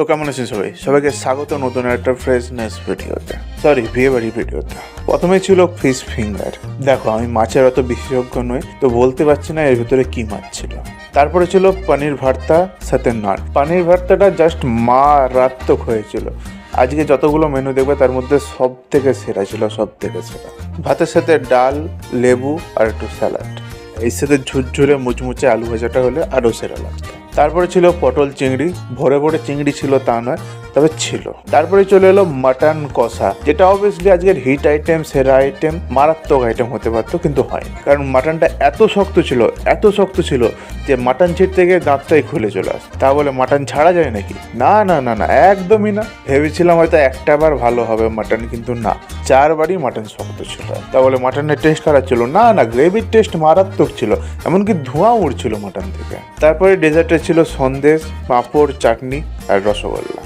তো কেমন আছেন সবাইকে স্বাগত নতুন একটা ফ্রেশনেস ভিডিওতে, বিয়ে বাড়ি ভিডিওতে। প্রথমে ছিল ফিশ ফিঙ্গার। দেখো, আমি মাছের অত বিশেষজ্ঞ নই, তো বলতে পারছি না এর ভিতরে কি মাছ ছিল। তারপরে ছিল পনির ভর্তা সাথে নান। পনির ভর্তাটা জাস্ট মারাত্মক হয়েছিল। আজকে যতগুলো মেনু দেখবে তার মধ্যে সব থেকে সেরা ছিল, সব থেকে সেরা। ভাতের সাথে ডাল, লেবু আর একটু স্যালাড, এর সাথে ঝুরঝুরে মুচমুচে আলু ভাজাটা হলে আরও সেরা লাগতো। তারপরে ছিল পটল চিংড়ি। ভরে ভরে চিংড়ি ছিল তা নয়, তবে ছিল। তারপরে চলে এলো মাটন কষা, যেটা অবভিয়াসলি আজকের হিট আইটেম, সেরা আইটেম, মারাত্মক আইটেম হতে পারতো, কিন্তু হয়। কারণ মাটনটা এত শক্ত ছিল যে মাটন ছিঁড়তে গিয়ে দাঁতটাই খুলে চলে আসে। তা বলে মাটন ছাড়া যায় নাকি? না না না না, একদমই না। ভেবেছিলাম হয়তো একটা বার ভালো হবে মাটন, কিন্তু না, 4 বারই মাটন শক্ত ছিল। তা বলে মাটনের টেস্ট খারাপ ছিল? না না, গ্রেভির টেস্ট মারাত্মক ছিল, এমনকি ধোঁয়া উঠছিল মাটন থেকে। তারপরে ডেজার্টে ছিল সন্দেশ, পাঁপড়, চাটনি আর রসগোল্লা।